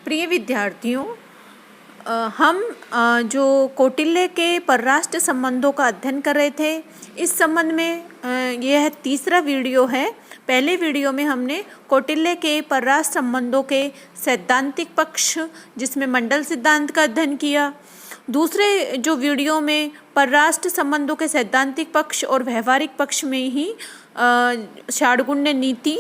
प्रिय विद्यार्थियों, हम जो कौटिल्य के परराष्ट्र संबंधों का अध्ययन कर रहे थे, इस संबंध में यह तीसरा वीडियो है। पहले वीडियो में हमने कौटिल्य के परराष्ट्र संबंधों के सैद्धांतिक पक्ष, जिसमें मंडल सिद्धांत का अध्ययन किया। दूसरे जो वीडियो में परराष्ट्र संबंधों के सैद्धांतिक पक्ष और व्यवहारिक पक्ष में ही षाड्गुण्य नीति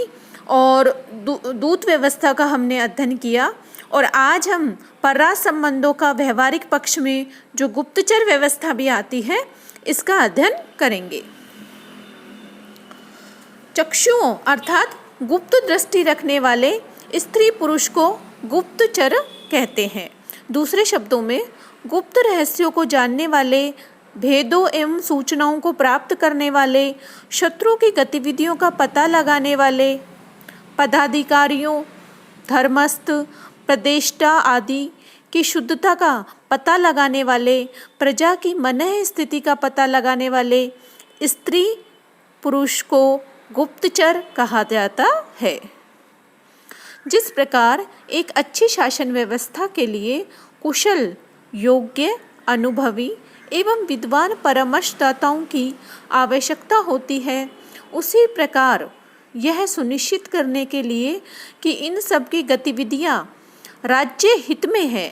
और दूत व्यवस्था का हमने अध्ययन किया। और आज हम परराष्ट्र संबंधों का व्यवहारिक पक्ष में जो गुप्तचर व्यवस्था भी आती है, इसका अध्ययन करेंगे। चक्षुओं अर्थात गुप्त दृष्टि रखने वाले स्त्री पुरुष को गुप्तचर कहते हैं। दूसरे शब्दों में, गुप्त रहस्यों को जानने वाले, भेदों एवं सूचनाओं को प्राप्त करने वाले, शत्रु की गतिविधियों का पता लगाने वाले, पदाधिकारियों, धर्मस्थ, प्रदेष्टा आदि की शुद्धता का पता लगाने वाले, प्रजा की मनः स्थिति का पता लगाने वाले स्त्री पुरुष को गुप्तचर कहा जाता है। जिस प्रकार एक अच्छी शासन व्यवस्था के लिए कुशल, योग्य, अनुभवी एवं विद्वान परामर्शदाताओं की आवश्यकता होती है, उसी प्रकार यह सुनिश्चित करने के लिए कि इन सब की गतिविधियां राज्य हित में है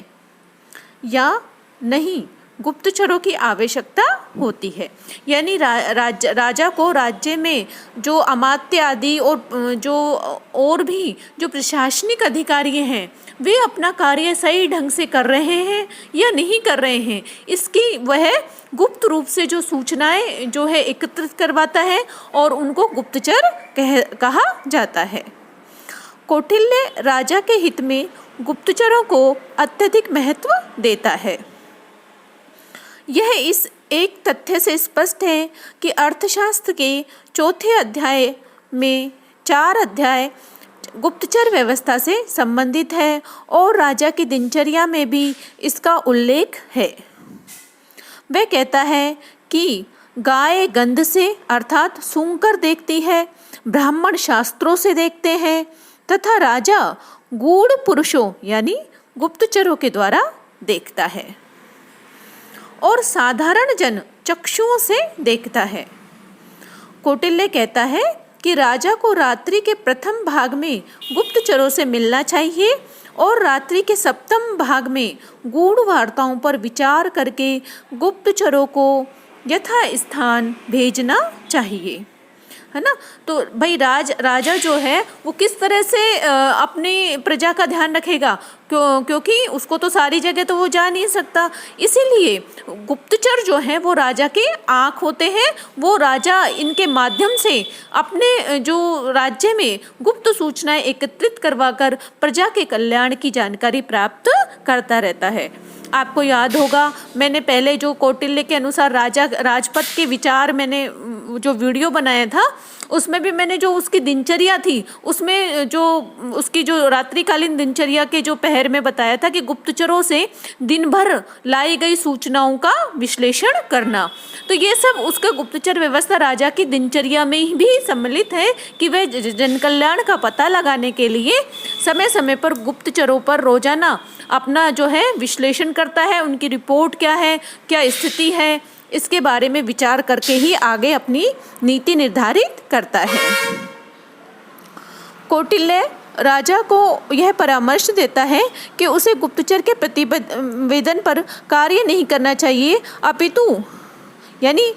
या नहीं, गुप्तचरों की आवश्यकता होती है। यानी राजा को राज्य में जो अमात्य आदि और भी जो प्रशासनिक अधिकारी हैं, वे अपना कार्य सही ढंग से कर रहे हैं या नहीं कर रहे हैं, इसकी वह गुप्त रूप से जो सूचनाएं जो है एकत्रित करवाता है और उनको गुप्तचर कहा जाता है। कौटिल्य राजा के हित में गुप्तचरों को अत्यधिक महत्व देता है। यह इस एक तथ्य से स्पष्ट है कि अर्थशास्त्र के चौथे अध्याय में 4 अध्याय गुप्तचर व्यवस्था से संबंधित है और राजा की दिनचर्या में भी इसका उल्लेख है। वह कहता है कि गाय गंध से अर्थात सूंघकर देखती है, ब्राह्मण शास्त्रों से देखते हैं तथा राजा गूढ़ पुरुषों यानी गुप्तचरों के द्वारा देखता है और साधारण जन चक्षुओं से देखता है। कौटिल्य कहता है कि राजा को रात्रि के प्रथम भाग में गुप्तचरों से मिलना चाहिए और रात्रि के सप्तम भाग में गूढ़ वार्ताओं पर विचार करके गुप्तचरों को यथा स्थान भेजना चाहिए, है ना। तो भाई राजा जो है वो किस तरह से अपनी प्रजा का ध्यान रखेगा, क्योंकि उसको तो सारी जगह तो वो जा नहीं सकता। इसीलिए गुप्तचर जो है वो राजा के आँख होते हैं। वो राजा इनके माध्यम से अपने जो राज्य में गुप्त सूचनाएं एकत्रित करवाकर प्रजा के कल्याण की जानकारी प्राप्त करता रहता है। आपको याद होगा, मैंने पहले जो कौटिल्य के अनुसार राजपद के विचार मैंने जो वीडियो बनाया था, उसमें भी मैंने जो उसकी दिनचर्या थी, उसमें जो उसकी जो रात्रिकालीन दिनचर्या के जो पहर में बताया था कि गुप्तचरों से दिन भर लाई गई सूचनाओं का विश्लेषण करना। तो ये सब उसका गुप्तचर व्यवस्था राजा की दिनचर्या में ही भी सम्मिलित है कि वह जनकल्याण का पता लगाने के लिए समय समय पर गुप्तचरों पर रोजाना अपना जो है विश्लेषण करता है। उनकी रिपोर्ट क्या है, क्या स्थिति है, इसके बारे में विचार करके ही आगे अपनी नीति निर्धारित करता है। कौटिल्य राजा को यह परामर्श देता है कि उसे गुप्तचर के प्रतिवेदन पर कार्य नहीं करना चाहिए, अपितु यानी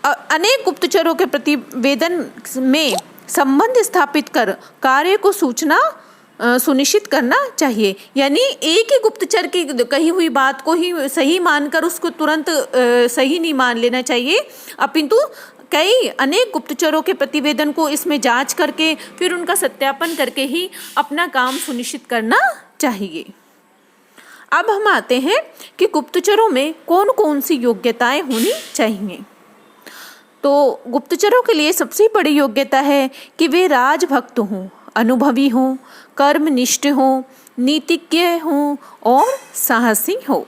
अनेक गुप्तचरों के प्रतिवेदन में संबंध स्थापित कर कार्य को सूचना सुनिश्चित करना चाहिए। यानी एक ही गुप्तचर की कही हुई बात को ही सही मानकर उसको तुरंत सही नहीं मान लेना चाहिए, अपितु कई अनेक गुप्तचरों के प्रतिवेदन को इसमें जांच करके फिर उनका सत्यापन करके ही अपना काम सुनिश्चित करना चाहिए। अब हम आते हैं कि गुप्तचरों में कौन कौन सी योग्यताएं होनी चाहिए। तो गुप्तचरों के लिए सबसे बड़ी योग्यता है कि वे राजभक्त हों, अनुभवी हों, कर्मनिष्ठ हों, नीतिज्ञ हों और साहसी हों।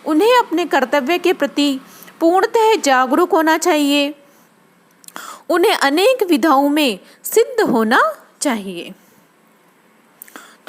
उन्हें अपने कर्तव्य के प्रति पूर्णतः जागरूक होना चाहिए। उन्हें अनेक विधाओं में सिद्ध होना चाहिए।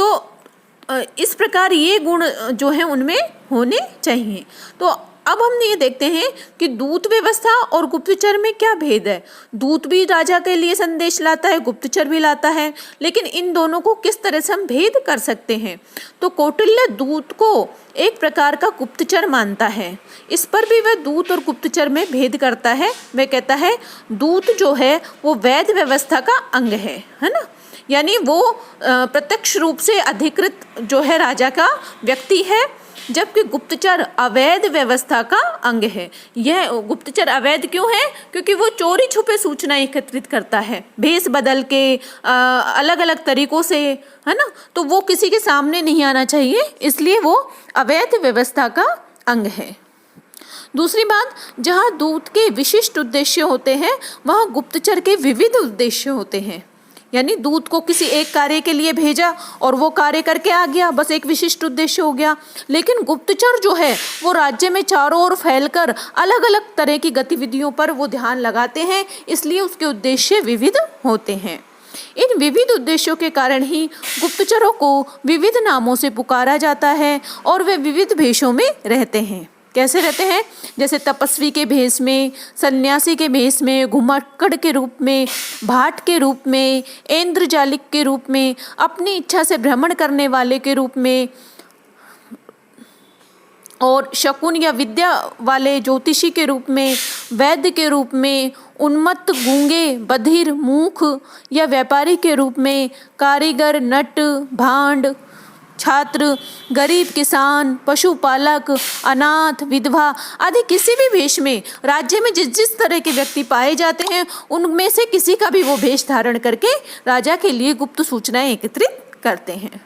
तो इस प्रकार ये गुण जो है उनमें होने चाहिए। तो अब हम ये देखते हैं कि दूत व्यवस्था और गुप्तचर में क्या भेद है। दूत भी राजा के लिए संदेश लाता है, गुप्तचर भी लाता है, लेकिन इन दोनों को किस तरह से हम भेद कर सकते हैं। तो कौटिल्य दूत को एक प्रकार का गुप्तचर मानता है। इस पर भी वह दूत और गुप्तचर में भेद करता है। वह कहता है दूत जो है वो वैध व्यवस्था का अंग है ना, यानी वो प्रत्यक्ष रूप से अधिकृत जो है राजा का व्यक्ति है, जबकि गुप्तचर अवैध व्यवस्था का अंग है। यह गुप्तचर अवैध क्यों है? क्योंकि वो चोरी छुपे सूचना एकत्रित करता है, भेष बदल के अलग अलग तरीकों से, है ना। तो वो किसी के सामने नहीं आना चाहिए, इसलिए वो अवैध व्यवस्था का अंग है। दूसरी बात, जहाँ दूत के विशिष्ट उद्देश्य होते हैं वहाँ गुप्तचर के विविध उद्देश्य होते हैं। यानी दूत को किसी एक कार्य के लिए भेजा और वो कार्य करके आ गया, बस एक विशिष्ट उद्देश्य हो गया। लेकिन गुप्तचर जो है वो राज्य में चारों ओर फैलकर अलग अलग तरह की गतिविधियों पर वो ध्यान लगाते हैं, इसलिए उसके उद्देश्य विविध होते हैं। इन विविध उद्देश्यों के कारण ही गुप्तचरों को विविध नामों से पुकारा जाता है और वे विविध भेषों में रहते हैं। कैसे रहते हैं? जैसे तपस्वी के भेष में, सन्यासी के भेष में, घुमक्कड़ के रूप में, भाट के रूप में, इंद्रजालिक के रूप में, अपनी इच्छा से भ्रमण करने वाले के रूप में, और शकुन या विद्या वाले ज्योतिषी के रूप में, वैद्य के रूप में, उन्मत्त, गूंगे, बधिर, मूख या व्यापारी के रूप में, कारीगर, नट, भांड, छात्र, गरीब किसान, पशुपालक, अनाथ, विधवा आदि किसी भी भेष में राज्य में जिस जिस तरह के व्यक्ति पाए जाते हैं उनमें से किसी का भी वो भेष धारण करके राजा के लिए गुप्त सूचनाएं एकत्रित करते हैं।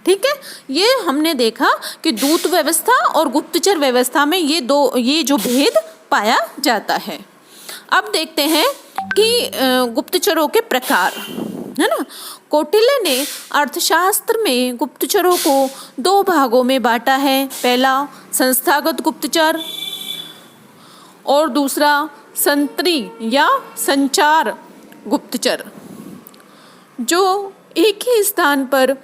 ठीक है, ये हमने देखा कि दूत व्यवस्था और गुप्तचर व्यवस्था में ये जो भेद पाया जाता है। अब देखते हैं कि गुप्तचरों के प्रकार, है ना। कौटिल्य ने अर्थशास्त्र में गुप्तचरों को 2 भागों में बांटा है। पहला संस्थागत गुप्तचर और दूसरा संतरी या संचार गुप्तचर, जो एक ही स्थान पर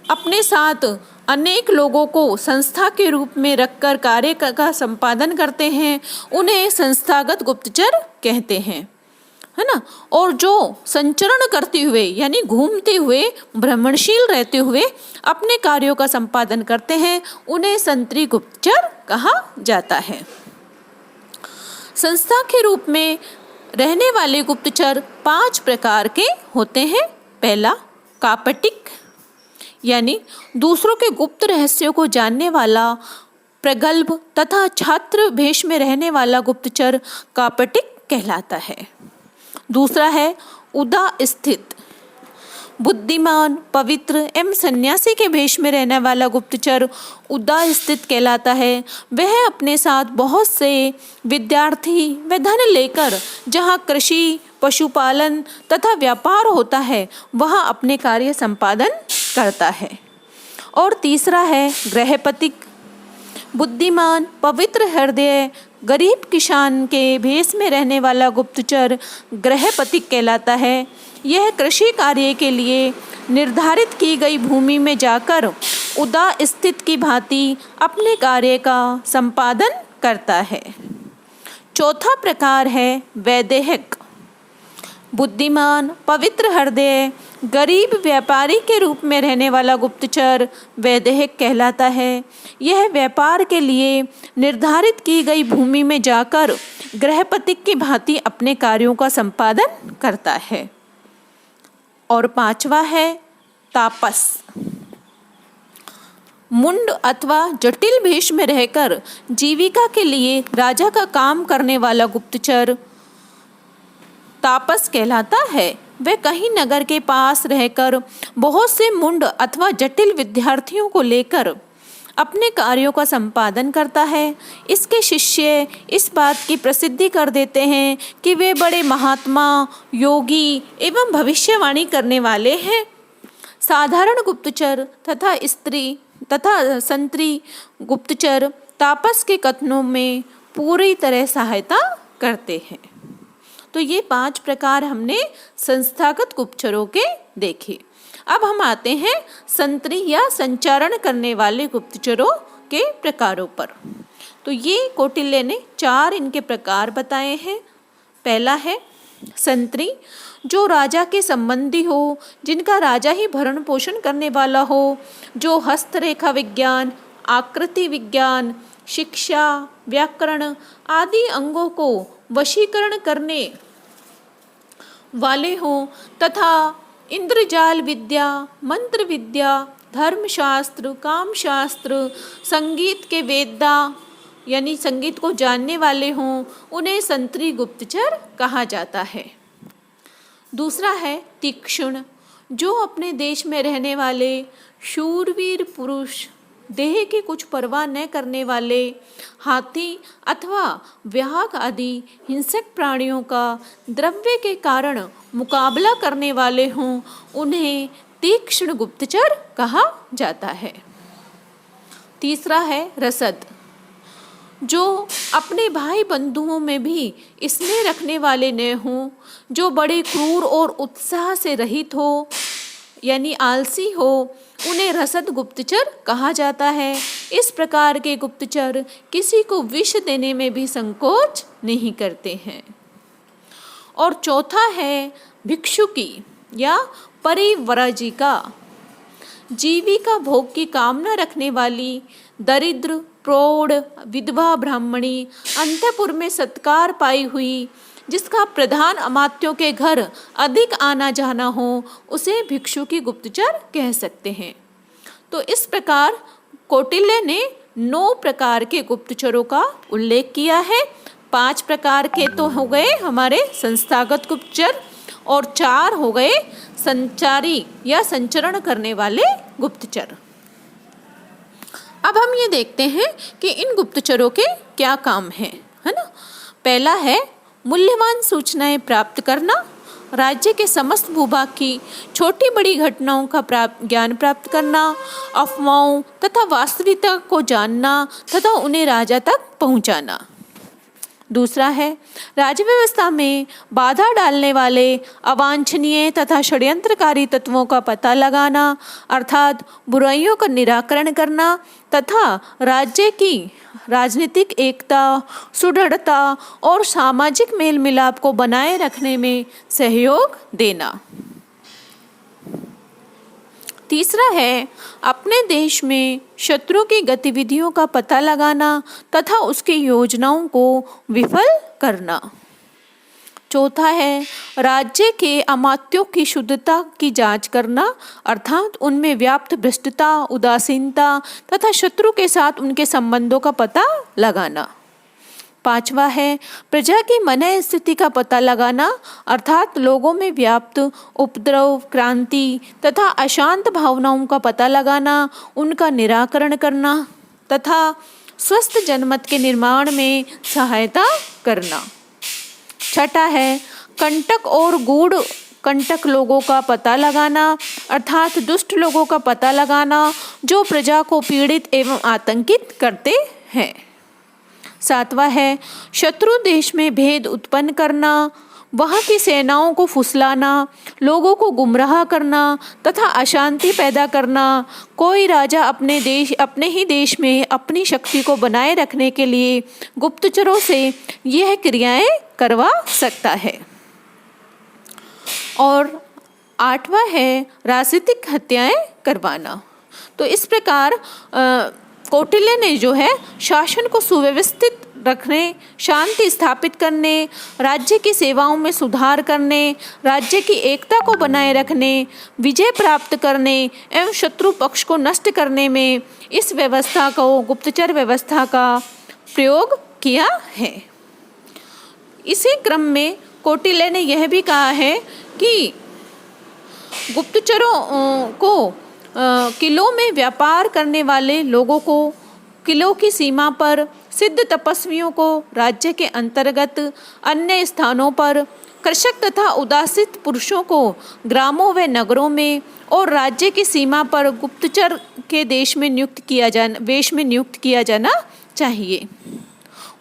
अपने साथ अनेक लोगों को संस्था के रूप में रखकर कार्य का संपादन करते हैं, उन्हें संस्थागत गुप्तचर कहते हैं, है ना। और जो संचरण करते हुए यानी घूमते हुए, भ्रमणशील रहते हुए अपने कार्यों का संपादन करते हैं, उन्हें संतरी गुप्तचर कहा जाता है। संस्था के रूप में रहने वाले गुप्तचर 5 प्रकार के होते हैं। पहला कापटिक, यानी दूसरों के गुप्त रहस्यों को जानने वाला, प्रगल्भ तथा छात्र भेष में रहने वाला गुप्तचर कापटिक कहलाता है। दूसरा है उदास्थित, बुद्धिमान, पवित्र एवं सन्यासी के भेष में रहने वाला गुप्तचर उदास्थित कहलाता है। वह अपने साथ बहुत से विद्यार्थी व धन लेकर जहाँ कृषि, पशुपालन तथा व्यापार होता है वहाँ अपने कार्य संपादन करता है। और तीसरा है गृहपतिक, बुद्धिमान, पवित्र हृदय, गरीब किसान के भेष में रहने वाला गुप्तचर गृहपतिक कहलाता है। यह कृषि कार्य के लिए निर्धारित की गई भूमि में जाकर उदास्थित की भांति अपने कार्य का संपादन करता है। चौथा प्रकार है वैदेहिक, बुद्धिमान, पवित्र हृदय, गरीब व्यापारी के रूप में रहने वाला गुप्तचर वैदेहिक कहलाता है। यह व्यापार के लिए निर्धारित की गई भूमि में जाकर गृहपतिक की भांति अपने कार्यों का संपादन करता है। और 5वां है तापस, मुंड अथवा जटिल भेष में रहकर जीविका के लिए राजा का काम करने वाला गुप्तचर तापस कहलाता है। वह कहीं नगर के पास रहकर बहुत से मुंड अथवा जटिल विद्यार्थियों को लेकर अपने कार्यों का संपादन करता है। इसके शिष्य इस बात की प्रसिद्धि कर देते हैं कि वे बड़े महात्मा, योगी एवं भविष्यवाणी करने वाले हैं। साधारण गुप्तचर तथा स्त्री तथा संतरी गुप्तचर तापस के कथनों में पूरी तरह सहायता करते हैं। तो ये 5 प्रकार हमने संस्थागत गुप्तचरों के देखे। अब हम आते हैं संतरी या संचारण करने वाले गुप्तचरों के प्रकारों पर। तो ये कौटिल्य ने 4 इनके प्रकार बताए हैं। पहला है संतरी, जो राजा के संबंधी हो, जिनका राजा ही भरण पोषण करने वाला हो, जो हस्तरेखा विज्ञान, आकृति विज्ञान, शिक्षा, व्याकरण आदि अंगों को वशीकरण करने वाले हों तथा इंद्रजाल विद्या, मंत्र विद्या, धर्मशास्त्र, कामशास्त्र, संगीत के वेदा यानी संगीत को जानने वाले हों, उन्हें संतरी गुप्तचर कहा जाता है। दूसरा है तीक्ष्ण, जो अपने देश में रहने वाले शूरवीर पुरुष, देह की कुछ परवाह न करने वाले, हाथी अथवा व्याघ्र आदि हिंसक प्राणियों का द्रव्य के कारण मुकाबला करने वाले हों, उन्हें तीक्ष्ण गुप्तचर कहा जाता है। तीसरा है रसद, जो अपने भाई बंधुओं में भी स्नेह रखने वाले न हों, जो बड़े क्रूर और उत्साह से रहित हो यानी आलसी हो, उन्हें रसद गुप्तचर कहा जाता है। इस प्रकार के गुप्तचर किसी को विष देने में भी संकोच नहीं करते हैं। और चौथा है भिक्षुकी या परिव्राजिका, जीविका भोग की कामना रखने वाली, दरिद्र, प्रौढ़, विधवा ब्राह्मणी, अंतःपुर में सत्कार पाई हुई, जिसका प्रधान अमात्यों के घर अधिक आना जाना हो, उसे भिक्षुकी गुप्तचर कह सकते हैं। तो इस प्रकार कौटिल्य ने 9 प्रकार के गुप्तचरों का उल्लेख किया है। 5 प्रकार के तो हो गए हमारे संस्थागत गुप्तचर और 4 हो गए संचारी या संचरण करने वाले गुप्तचर। अब हम ये देखते हैं कि इन गुप्तचरों के क्या काम हैं, है ना। पहला है मूल्यवान सूचनाएं प्राप्त करना, राज्य के समस्त भूभाग की छोटी बड़ी घटनाओं का ज्ञान प्राप्त करना, अफवाहों तथा वास्तविकता को जानना तथा उन्हें राजा तक पहुंचाना। दूसरा है राज्य व्यवस्था में बाधा डालने वाले अवांछनीय तथा षड्यंत्रकारी तत्वों का पता लगाना, अर्थात बुराइयों का निराकरण करना तथा राज्य की राजनीतिक एकता, सुदृढ़ता और सामाजिक मेल मिलाप को बनाए रखने में सहयोग देना। तीसरा है अपने देश में शत्रु की गतिविधियों का पता लगाना तथा उसकी योजनाओं को विफल करना। चौथा है राज्य के अमात्यों की शुद्धता की जांच करना, अर्थात उनमें व्याप्त भ्रष्टता, उदासीनता तथा शत्रु के साथ उनके संबंधों का पता लगाना। पांचवा है प्रजा की मन स्थिति का पता लगाना, अर्थात लोगों में व्याप्त उपद्रव, क्रांति तथा अशांत भावनाओं का पता लगाना, उनका निराकरण करना तथा स्वस्थ जनमत के निर्माण में सहायता करना। छठा है कंटक और गूढ़ कंटक लोगों का पता लगाना, अर्थात दुष्ट लोगों का पता लगाना जो प्रजा को पीड़ित एवं आतंकित करते हैं। सातवां है शत्रु देश में भेद उत्पन्न करना, वहाँ की सेनाओं को फुसलाना, लोगों को गुमराह करना तथा अशांति पैदा करना। कोई राजा अपने ही देश में अपनी शक्ति को बनाए रखने के लिए गुप्तचरों से यह क्रियाएं करवा सकता है। और आठवां है राजनीतिक हत्याएं करवाना। तो इस प्रकार कौटिल्य ने जो है शासन को सुव्यवस्थित रखने, शांति स्थापित करने, राज्य की सेवाओं में सुधार करने, राज्य की एकता को बनाए रखने, विजय प्राप्त करने एवं शत्रु पक्ष को नष्ट करने में इस व्यवस्था को, गुप्तचर व्यवस्था का प्रयोग किया है। इसी क्रम में कौटिल्य ने यह भी कहा है कि गुप्तचरों को किलों में व्यापार करने वाले लोगों को, किलों की सीमा पर सिद्ध तपस्वियों को, राज्य के अंतर्गत अन्य स्थानों पर कृषक तथा उदासित पुरुषों को ग्रामों व नगरों में और राज्य की सीमा पर गुप्तचर के वेश में नियुक्त किया जाना चाहिए।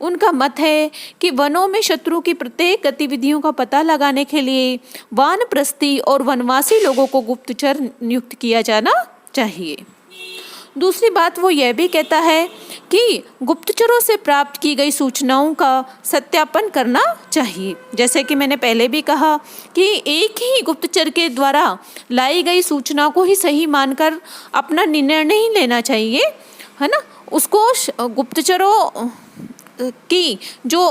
उनका मत है कि वनों में शत्रु की प्रत्येक गतिविधियों का पता लगाने के लिए वानप्रस्थी और वनवासी लोगों को गुप्तचर नियुक्त किया जाना चाहिए। दूसरी बात वो यह भी कहता है कि गुप्तचरों से प्राप्त की गई सूचनाओं का सत्यापन करना चाहिए। जैसे कि मैंने पहले भी कहा कि एक ही गुप्तचर के द्वारा लाई गई सूचना को ही सही मानकर अपना निर्णय नहीं लेना चाहिए, है ना। उसको गुप्तचरों की जो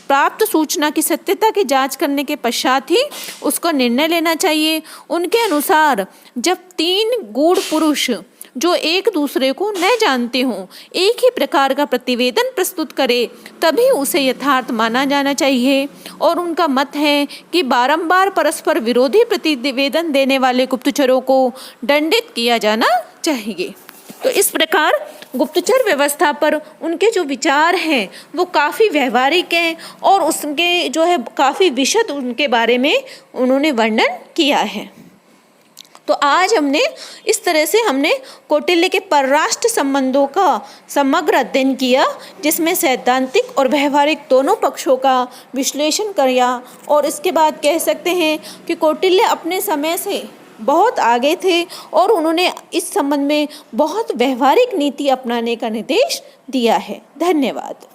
प्राप्त सूचना की सत्यता की जांच करने के पश्चात ही उसका निर्णय लेना चाहिए। उनके अनुसार जब 3 गूढ़ पुरुष जो एक दूसरे को न जानते हों एक ही प्रकार का प्रतिवेदन प्रस्तुत करे तभी उसे यथार्थ माना जाना चाहिए। और उनका मत है कि बारंबार परस्पर विरोधी प्रतिवेदन देने वाले गुप्तचरों को दंडित किया जाना चाहिए। तो इस प्रकार गुप्तचर व्यवस्था पर उनके जो विचार हैं वो काफ़ी व्यवहारिक हैं और उसके जो है काफ़ी विशद उनके बारे में उन्होंने वर्णन किया है। तो आज हमने इस तरह से कौटिल्य के परराष्ट्र संबंधों का समग्र अध्ययन किया, जिसमें सैद्धांतिक और व्यवहारिक दोनों पक्षों का विश्लेषण किया। और इसके बाद कह सकते हैं कि कौटिल्य अपने समय से बहुत आगे थे और उन्होंने इस संबंध में बहुत व्यवहारिक नीति अपनाने का निर्देश दिया है। धन्यवाद।